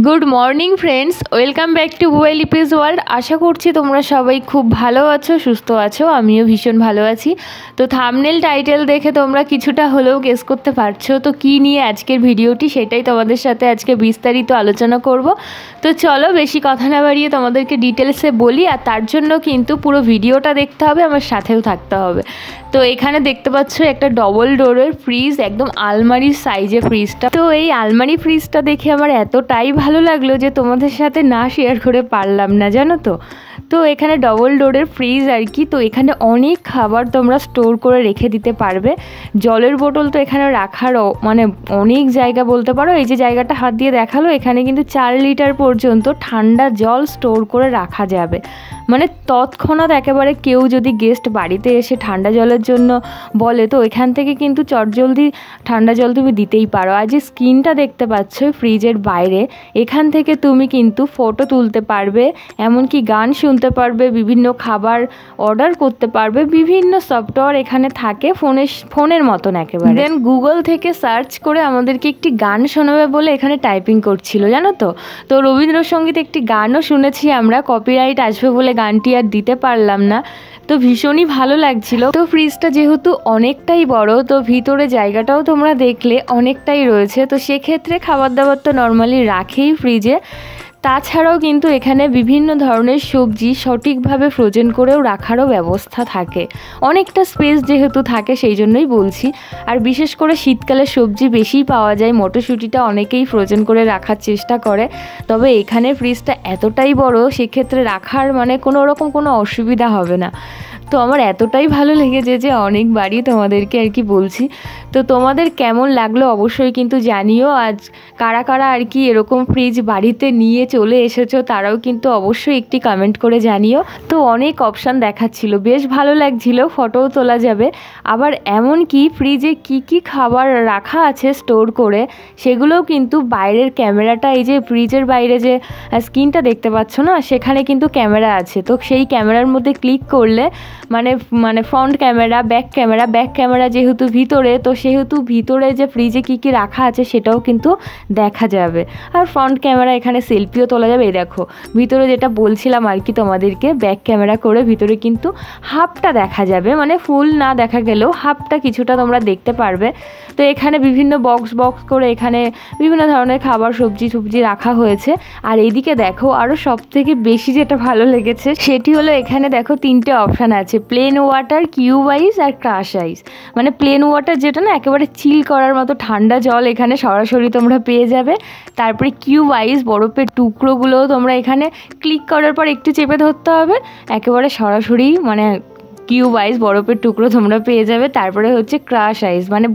Good morning friends, welcome back to Bubai Lipi's world. আশা করছি তোমরা সবাই খুব ভালো আছো, সুস্থ আছো। আমিও ভীষণ ভালো আছি। তো থাম্বনেল টাইটেল দেখে তোমরা কিছুটা হলেও গেস করতে পারছো তো কী নিয়ে আজকের ভিডিওটি, সেটাই তোমাদের সাথে আজকে বিস্তারিত আলোচনা করব। তো চলো বেশি কথা না বাড়িয়ে তোমাদেরকে ডিটেলসে বলি, আর তার জন্য কিন্তু পুরো ভিডিওটা দেখতে হবে, আমার সাথেও থাকতে হবে। তো এখানে দেখতে পাচ্ছ একটা ডবল ডোরের ফ্রিজ, একদম আলমারির সাইজে ফ্রিজটা। তো এই আলমারি ফ্রিজটা দেখে আমার এতটাই ভালো লাগলো যে তোমাদের সাথে না শেয়ার করে পারলাম না, জানো তো। তো এখানে ডবল ডোরের ফ্রিজ আর কি। তো এখানে অনেক খাবার তোমরা স্টোর করে রেখে দিতে পারবে। জলের বোতল তো এখানে রাখারও মানে অনেক জায়গা বলতে পারো। এই যে জায়গাটা হাত দিয়ে দেখালো, এখানে কিন্তু 4 লিটার পর্যন্ত ঠান্ডা জল স্টোর করে রাখা যাবে। মানে তৎক্ষণাৎ একেবারে কেউ যদি গেস্ট বাড়িতে এসে ঠান্ডা জলের জন্য বলে, তো এখান থেকে কিন্তু চটজলদি ঠান্ডা জল তুমি দিতেই পারো। আর যে স্ক্রিনটা দেখতে পাচ্ছ ফ্রিজের বাইরে, এখান থেকে তুমি কিন্তু ফটো তুলতে পারবে, এমনকি গান শুনতে পারবে, বিভিন্ন খাবার অর্ডার করতে পারবে। বিভিন্ন সফটওয়্যার এখানে থাকে ফোনের মতন একেবারে। দেন গুগল থেকে সার্চ করে আমাদেরকে একটি গান শোনাবে বলে এখানে টাইপিং করছিল, জানো তো। তো রবীন্দ্রসঙ্গীত একটি গানও শুনেছি আমরা, কপিরাইট আসবে বলে গানটি আর দিতে পারলাম না। তো ভীষণই ভালো লাগছিল। তো ফ্রিজটা যেহেতু অনেকটাই বড়, তো ভিতরে জায়গাটাও তোমরা দেখলে অনেকটাই রয়েছে। তো সেক্ষেত্রে খাবার দাবার তো নর্মালি রাখেই ফ্রিজে। তাছাড়াও কিন্তু এখানে বিভিন্ন ধরনের সবজি সঠিকভাবে ফ্রোজেন করেও রাখারও ব্যবস্থা থাকে। অনেকটা স্পেস যেহেতু থাকে সেই জন্যই বলছি। আর বিশেষ করে শীতকালে সবজি বেশিই পাওয়া যায়, মটরশুঁটিটা অনেকেই ফ্রোজেন করে রাখার চেষ্টা করে। তবে এখানে ফ্রিজটা এতটাই বড়, সেক্ষেত্রে রাখার মানে কোনো অসুবিধা হবে না। তো আমার এতটাই ভালো লেগেছে যে অনেকবারই তোমাদেরকে আর কি বলছি। তো তোমাদের কেমন লাগলো অবশ্যই কিন্তু জানিও। আজ কারা কারা আর কি এরকম ফ্রিজ বাড়িতে নিয়ে চলে এসেছো তারাও কিন্তু অবশ্যই একটি কমেন্ট করে জানিও। তো অনেক অপশান দেখাচ্ছিল, বেশ ভালো লাগছিল, ফটোও তোলা যাবে। আবার এমন কি ফ্রিজে কি খাবার রাখা আছে স্টোর করে, সেগুলোও কিন্তু বাইরের ক্যামেরাটা, এই যে ফ্রিজের বাইরে যে স্ক্রিনটা দেখতে পাচ্ছ না, সেখানে কিন্তু ক্যামেরা আছে। তো সেই ক্যামেরার মধ্যে ক্লিক করলে মানে ফ্রন্ট ক্যামেরা, ব্যাক ক্যামেরা যেহেতু ভিতরে, তো সেহেতু ভিতরে যে ফ্রিজে কি রাখা আছে সেটাও কিন্তু দেখা যাবে। আর ফ্রন্ট ক্যামেরা এখানে সেলফিও তোলা যাবে। এই দেখো ভিতরে যেটা বলছিলাম আর কি তোমাদেরকে, ব্যাক ক্যামেরা করে ভিতরে কিন্তু হাফটা দেখা যাবে, মানে ফুল না দেখা গেলেও হাফটা কিছুটা তোমরা দেখতে পারবে। তো এখানে বিভিন্ন বক্স করে এখানে বিভিন্ন ধরনের খাবার সবজি রাখা হয়েছে। আর এইদিকে দেখো আরও সব থেকে বেশি যেটা ভালো লেগেছে সেটি হলো এখানে দেখো 3টে অপশান আছে, প্লেন ওয়াটার, কিউব আইস আর ক্রাশ আইস। মানে প্লেন ওয়াটার যেটা না একেবারে চিল করার মতো ঠান্ডা জল এখানে সরাসরি তোমরা পেয়ে যাবে। তারপরে কিউব আইস, বরফের টুকরোগুলোও তোমরা এখানে ক্লিক করার পর একটু চেপে ধরতে হবে, একেবারে সরাসরি মানে কিউব আইস বরফের টুকরো তোমরা পেয়ে যাবে। তারপরে হচ্ছে ক্রাশ আইস, মানে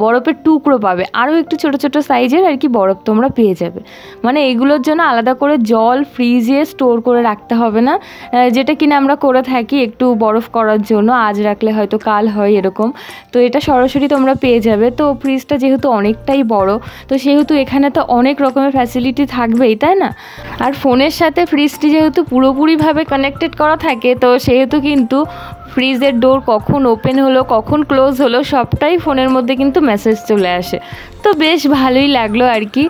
বরফের টুকরো পাবে, আরও একটু ছোট সাইজের আর কি বরফ তোমরা পেয়ে যাবে। মানে এগুলোর জন্য আলাদা করে জল ফ্রিজে স্টোর করে রাখতে হবে না, যেটা কিনা আমরা করে থাকি একটু বরফ করার জন্য, আজ রাখলে হয়তো কাল হয় এরকম। তো এটা সরাসরি তোমরা পেয়ে যাবে। তো ফ্রিজটা যেহেতু অনেকটাই বড়, তো সেহেতু এখানে তো অনেক রকমের ফ্যাসিলিটি থাকবেই, তাই না। আর ফোনের সাথে ফ্রিজটি যেহেতু পুরোপুরিভাবে কানেক্টেড করা থাকে, তো সেহেতু কিন্তু ফ্রিজের ডোর কখন ওপেন হলো কখন ক্লোজ হলো সবটাই ফোনের মধ্যে কিন্তু মেসেজ চলে আসে। তো বেশ ভালোই লাগলো আর কি।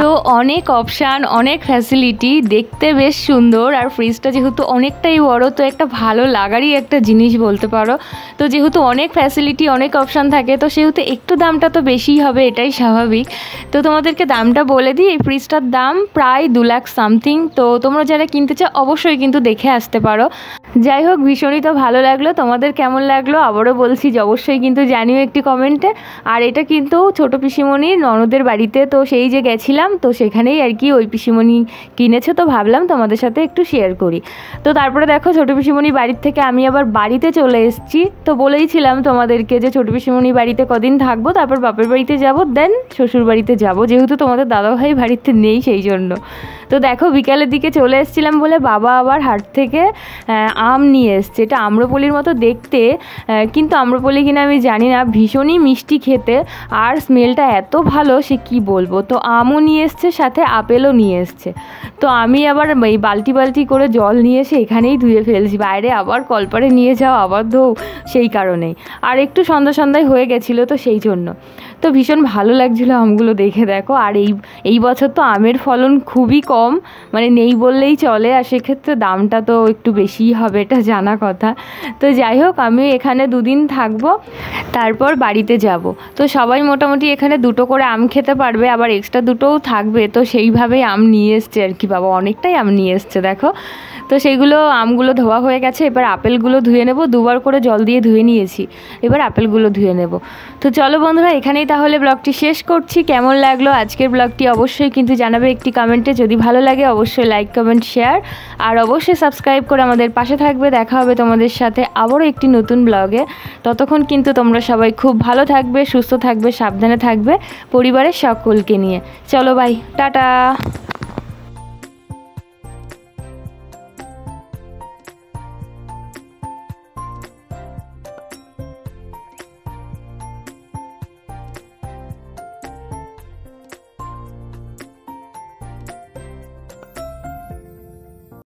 তো অনেক অপশান, অনেক ফ্যাসিলিটি, দেখতে বেশ সুন্দর। আর ফ্রিজটা যেহেতু অনেকটাই বড়, তো একটা ভালো লাগারই একটা জিনিস বলতে পারো। তো যেহেতু অনেক ফ্যাসিলিটি, অনেক অপশান থাকে, তো সেহেতু একটু দামটা তো বেশিই হবে, এটাই স্বাভাবিক। তো তোমাদেরকে দামটা বলে দিই, এই ফ্রিজটার দাম প্রায় 2 লাখ সামথিং। তো তোমরা যারা কিনতে চাও অবশ্যই কিন্তু দেখে আসতে পারো। যাই হোক, ভীষণই তো ভালো লাগলো। তোমাদের কেমন লাগলো আবারও বলছি যে অবশ্যই কিন্তু জানিও একটি কমেন্টে। আর এটা কিন্তু ছোটো পিসিমণির ননদের বাড়িতে, তো সেই যে গেছিলাম, তো সেখানেই আর কি ওই পিসিমণি কিনেছে, তো ভাবলাম তোমাদের সাথে একটু শেয়ার করি। তো তারপরে দেখো ছোটো পিসিমণি বাড়ির থেকে আমি আবার বাড়িতে চলে এসেছি। তো বলেইছিলাম তোমাদেরকে যে ছোটো পিসিমণি বাড়িতে কদিন থাকবো, তারপর বাপের বাড়িতে যাব, দেন শ্বশুর বাড়িতে যাব, যেহেতু তোমাদের দাদাভাই বাড়িতে নেই সেই জন্য। তো দেখো বিকালের দিকে চলে এসেছিলাম বলে বাবা আবার হাট থেকে আম নিয়ে এসছে। এটা আম্রপলির মতো দেখতে, কিন্তু আম্রপলি কিনা আমি জানি না, ভীষণই মিষ্টি খেতে আর স্মেলটা এত ভালো সে কি বলবো। তো আমও নিয়ে এসছে, সাথে আপেলও নিয়ে এসছে। তো আমি আবার এই বালতি বালতি করে জল নিয়ে এসে এখানেই ধুয়ে ফেলছি, বাইরে আবার কলপারে নিয়ে যাও আবার ধোও, সেই কারণেই। আর একটু সন্ধ্যায় হয়ে গেছিলো তো সেই জন্য। তো ভীষণ ভালো লাগছিলো আমগুলো দেখে, দেখো। আর এই বছর তো আমের ফলন খুবই কম, মানে নেই বললেই চলে, আর সেক্ষেত্রে দামটা তো একটু বেশিই হবে, এটা জানা কথা। তো যাই হোক, আমি এখানে 2 দিন থাকবো, তারপর বাড়িতে যাব। তো সবাই মোটামুটি এখানে 2টো করে আম খেতে পারবে, আবার এক্সট্রা 2টোও থাকবে। তো সেইভাবেই আম নিয়ে এসছে আর কি, বাবা অনেকটাই আম নিয়ে এসছে দেখো। তো সেইগুলো আমগুলো ধোয়া হয়ে গেছে, এবার আপেলগুলো ধুয়ে নেব। 2বার করে জল দিয়ে ধুয়ে নিয়েছি, এবার আপেলগুলো ধুয়ে নেব। তো চলো বন্ধুরা, এখানেই তাহলে ব্লগটি শেষ করছি। কেমন লাগলো আজকের ব্লগটি অবশ্যই কিন্তু জানাবে একটি কমেন্টে। যদি ভালো লাগে অবশ্যই লাইক, কমেন্ট, শেয়ার আর অবশ্যই সাবস্ক্রাইব করে আমাদের পাশে থাকবে। দেখা হবে তোমাদের সাথে আবারও একটি নতুন ব্লগে। ততক্ষণ কিন্তু তোমরা সবাই খুব ভালো থাকবে, সুস্থ থাকবে, সাবধানে থাকবে পরিবারের সকলকে নিয়ে। চলো বাই, টাটা।